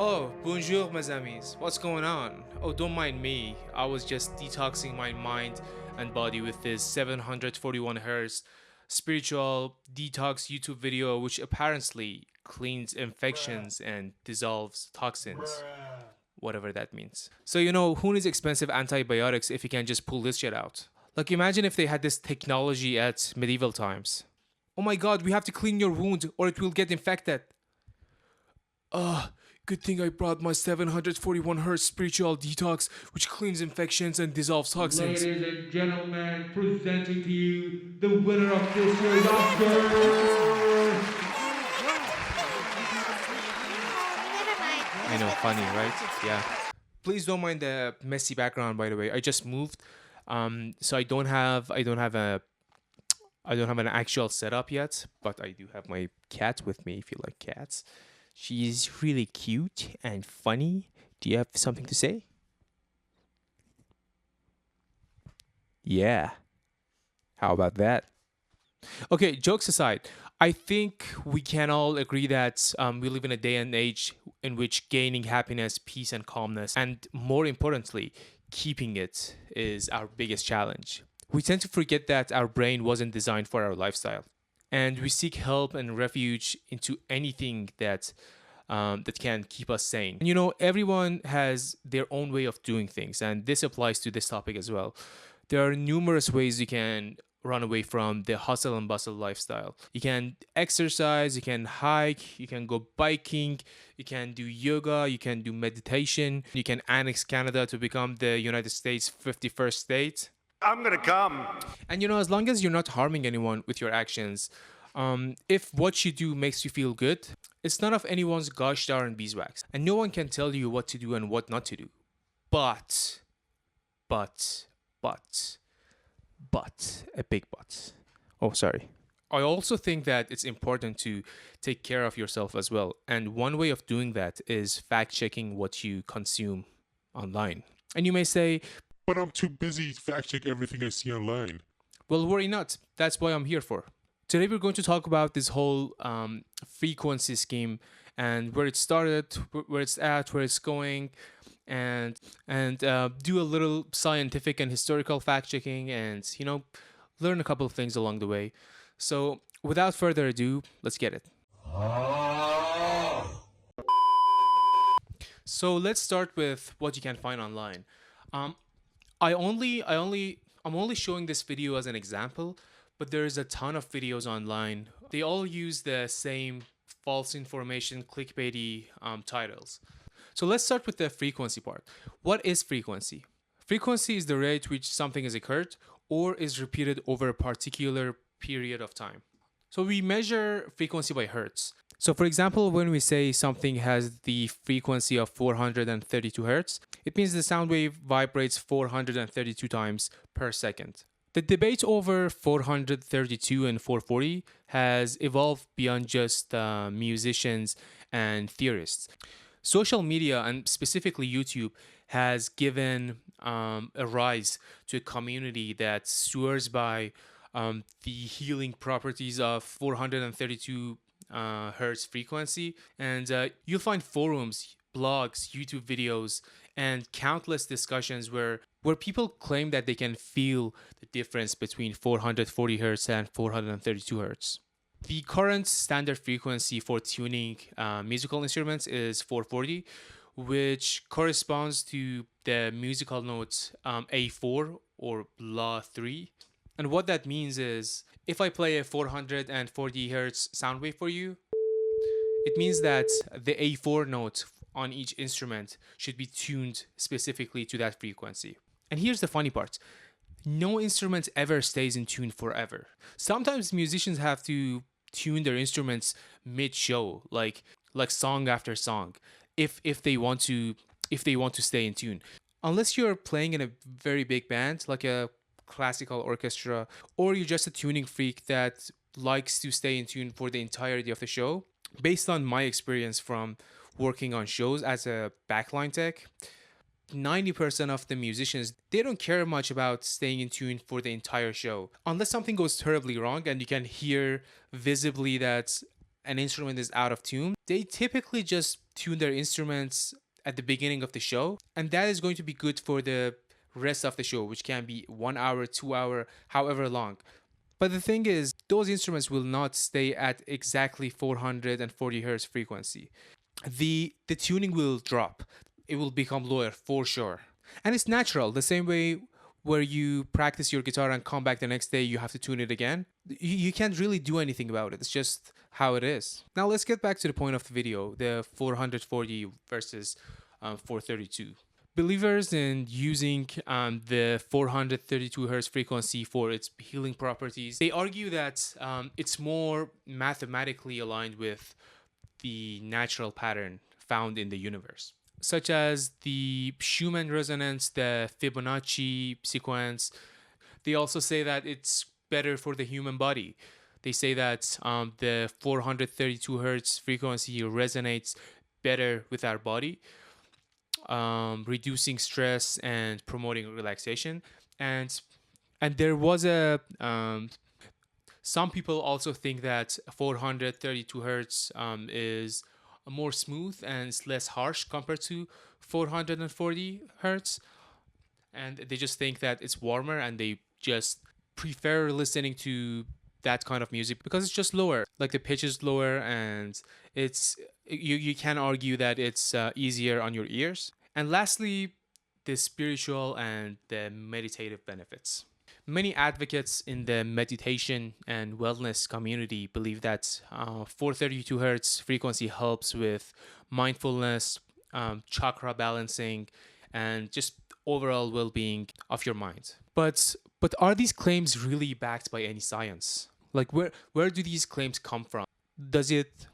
Oh, bonjour, mes amis. What's going on? Oh, don't mind me. I was just detoxing my mind and body with this 741 hertz spiritual detox YouTube video, which apparently cleans infections and dissolves toxins, whatever that means. So, who needs expensive antibiotics if you can just pull this shit out? Like, imagine if they had this technology at medieval times. Oh my god, we have to clean your wound or it will get infected. Good thing I brought my 741 hertz spiritual detox, which cleans infections and dissolves toxins. Ladies and gentlemen, presenting to you the winner of this year's Oscar. I know, funny, right? Yeah. Please don't mind the messy background, by the way. I just moved, so I don't have an actual setup yet, but I do have my cat with me. If you like cats, she's really cute and funny. Do you have something to say? Yeah. How about that? Okay, jokes aside, I think we can all agree that we live in a day and age in which gaining happiness, peace, and calmness, and more importantly, keeping it is our biggest challenge. We tend to forget that our brain wasn't designed for our lifestyle, and we seek help and refuge into anything that can keep us sane. And everyone has their own way of doing things, and this applies to this topic as well. There are numerous ways you can run away from the hustle and bustle lifestyle. You can exercise, you can hike, you can go biking, you can do yoga, you can do meditation, you can annex Canada to become the United States 51st state. I'm gonna come. And as long as you're not harming anyone with your actions, if what you do makes you feel good, it's none of anyone's gosh darn beeswax. And no one can tell you what to do and what not to do. But, but, but, a big but. Oh, sorry. I also think that it's important to take care of yourself as well. And one way of doing that is fact checking what you consume online. And you may say, But I'm too busy fact check everything I see online. well, worry not. That's what I'm here for. Today, we're going to talk about this whole frequency scheme and where it started, where it's at, where it's going, and do a little scientific and historical fact checking, and learn a couple of things along the way. So, without further ado, let's get it. So let's start with what you can find online. Um, I'm only showing this video as an example, but there's a ton of videos online. They all use the same false information, clickbaity titles. So let's start with the frequency part. What is frequency? Frequency is the rate at which something is occurred or is repeated over a particular period of time. So we measure frequency by hertz. So for example, when we say something has the frequency of 432 hertz, it means the sound wave vibrates 432 times per second. The debate over 432 and 440 has evolved beyond just musicians and theorists. Social media, and specifically YouTube, has given a rise to a community that swears by the healing properties of 432 hertz frequency. And you'll find forums, blogs, YouTube videos, and countless discussions where people claim that they can feel the difference between 440 hertz and 432 hertz. The current standard frequency for tuning musical instruments is 440, which corresponds to the musical note A4 or La3. And what that means is if I play a 440 hertz sound wave for you, it means that the A4 note on each instrument should be tuned specifically to that frequency. And here's the funny part. No instrument ever stays in tune forever. Sometimes musicians have to tune their instruments mid-show, like song after song, if they want to stay in tune. Unless you're playing in a very big band, like a classical orchestra, or you're just a tuning freak that likes to stay in tune for the entirety of the show. Based on my experience from working on shows as a backline tech, 90% of the musicians, they don't care much about staying in tune for the entire show unless something goes terribly wrong and you can hear visibly that an instrument is out of tune, they typically just tune their instruments at the beginning of the show, and that is going to be good for the rest of the show, which can be 1 hour, 2 hour, however long. But the thing is, those instruments will not stay at exactly 440 hertz frequency. The tuning will drop. It will become lower for sure. And it's natural, the same way where you practice your guitar and come back the next day, you have to tune it again. You can't really do anything about it. It's just how it is. Now let's get back to the point of the video, the 440 versus 432. Believers in using the 432 hertz frequency for its healing properties, they argue that it's more mathematically aligned with the natural pattern found in the universe, such as the Schumann resonance, the Fibonacci sequence. They also say that it's better for the human body. They say that the 432 hertz frequency resonates better with our body, reducing stress and promoting relaxation. And there was a some people also think that 432 hertz is more smooth and it's less harsh compared to 440 hertz, and they just think that it's warmer and they just prefer listening to that kind of music because it's just lower, like the pitch is lower, and you can argue that it's easier on your ears. And lastly, the spiritual and the meditative benefits. Many advocates in the meditation and wellness community believe that 432 hertz frequency helps with mindfulness, chakra balancing, and just overall well-being of your mind. But are these claims really backed by any science? Like where do these claims come from? Does it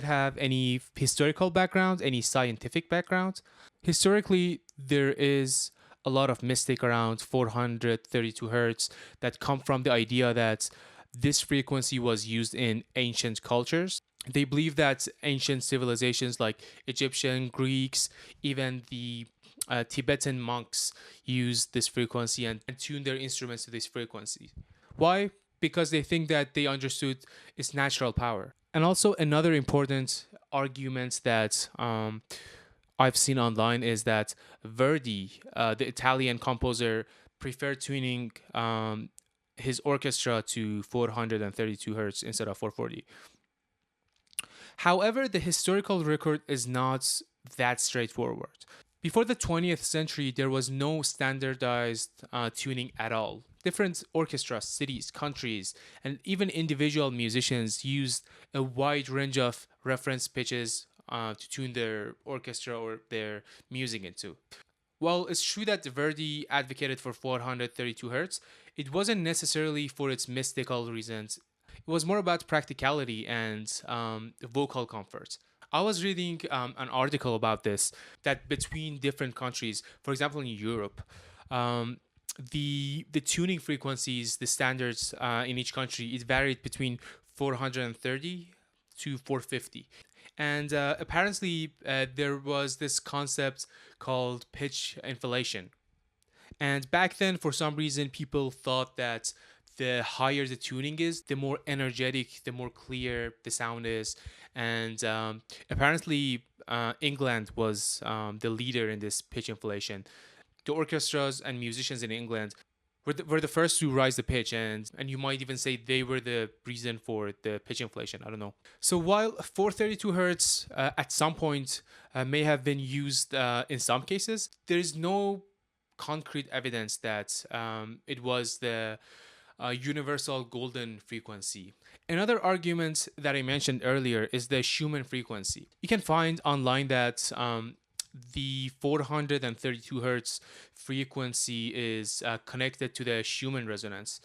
have any historical background, any scientific background? Historically, there is a lot of mystic around 432 hertz that come from the idea that this frequency was used in ancient cultures. They believe that ancient civilizations like Egyptian, Greeks, even the Tibetan monks used this frequency and tuned their instruments to this frequency. Why? Because they think that they understood its natural power. And also another important argument that I've seen online is that Verdi, the Italian composer, preferred tuning his orchestra to 432 hertz instead of 440. However, the historical record is not that straightforward. Before the 20th century, there was no standardized tuning at all. Different orchestras, cities, countries, and even individual musicians used a wide range of reference pitches to tune their orchestra or their music into. While it's true that Verdi advocated for 432 hertz, it wasn't necessarily for its mystical reasons. It was more about practicality and vocal comfort. I was reading an article about this, that between different countries, for example in Europe, the tuning frequencies, the standards in each country, it varied between 430 to 450. And apparently there was this concept called pitch inflation. And back then, for some reason, people thought that the higher the tuning is, the more energetic, the more clear the sound is. And apparently England was the leader in this pitch inflation. The orchestras and musicians in England were the first to rise the pitch, and you might even say they were the reason for the pitch inflation. I don't know. So while 432 hertz at some point may have been used in some cases, there is no concrete evidence that it was the universal golden frequency. Another argument that I mentioned earlier is the Schumann frequency. You can find online that the 432 hertz frequency is connected to the Schumann resonance,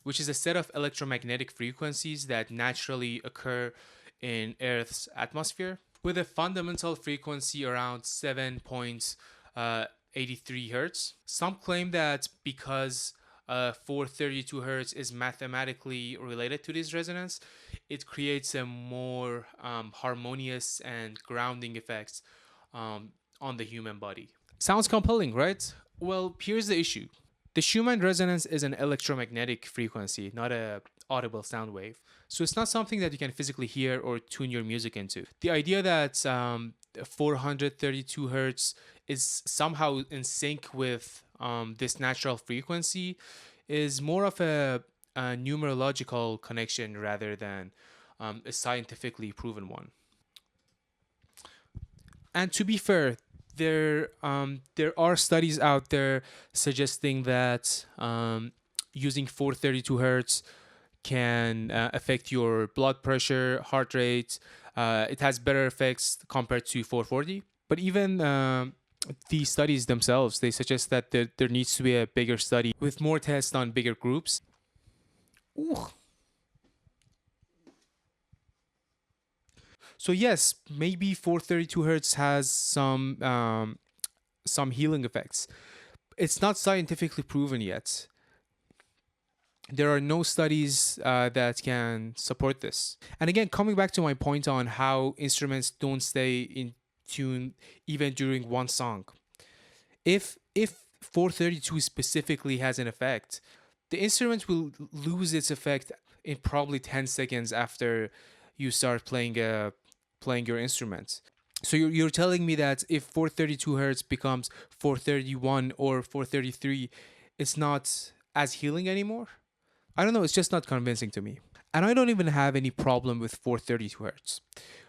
which is a set of electromagnetic frequencies that naturally occur in Earth's atmosphere, with a fundamental frequency around 7.83 hertz. Some claim that because 432 hertz is mathematically related to this resonance, it creates a more harmonious and grounding effects on the human body. Sounds compelling, right? Well, here's the issue. The Schumann resonance is an electromagnetic frequency, not a audible sound wave. So it's not something that you can physically hear or tune your music into. The idea that 432 hertz is somehow in sync with this natural frequency is more of a numerological connection rather than a scientifically proven one. And to be fair, there are studies out there suggesting that using 432 hertz can affect your blood pressure, heart rate. It has better effects compared to 440. But even the studies themselves, they suggest that there needs to be a bigger study with more tests on bigger groups. Ooh. So yes, maybe 432 hertz has some healing effects. It's not scientifically proven yet. There are no studies that can support this. And again, coming back to my point on how instruments don't stay in tune even during one song. If 432 specifically has an effect, the instrument will lose its effect in probably 10 seconds after you start playing your instrument. So you're telling me that if 432 hertz becomes 431 or 433, it's not as healing anymore? I don't know, it's just not convincing to me. And I don't even have any problem with 432 hertz.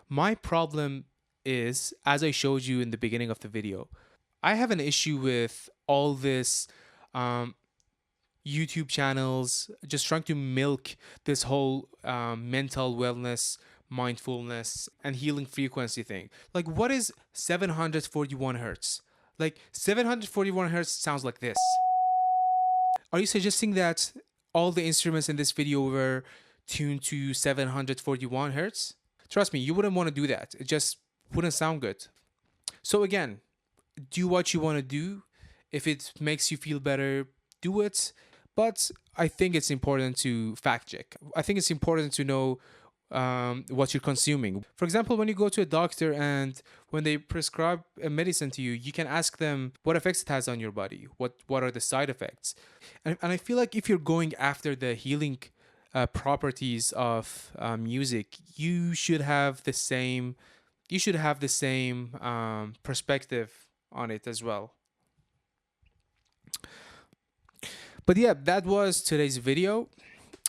My problem is, as I showed you in the beginning of the video, I have an issue with all this YouTube channels just trying to milk this whole mental wellness, mindfulness, and healing frequency thing. Like, what is 741 hertz? Like, 741 hertz sounds like this. Are you suggesting that all the instruments in this video were tuned to 741 hertz? Trust me, you wouldn't want to do that. It just wouldn't sound good. So again, do what you want to do. If it makes you feel better, do it. But I think it's important to fact check. I think it's important to know what you're consuming. For example, when you go to a doctor and when they prescribe a medicine to you, you can ask them what effects it has on your body. What are the side effects? And I feel like if you're going after the healing properties of music, you should have the same perspective on it as well. But yeah, that was today's video.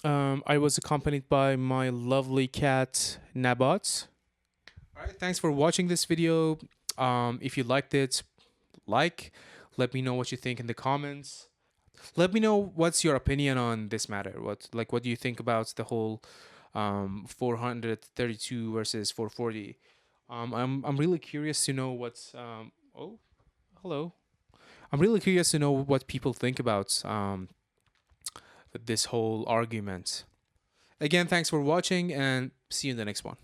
I was accompanied by my lovely cat, Nabat. All right, thanks for watching this video. If you liked it, let me know what you think in the comments. Let me know what's your opinion on this matter. What do you think about the whole 432 versus 440? I'm really curious to know what's oh, hello. I'm really curious to know what people think about this whole argument. Again, thanks for watching and see you in the next one.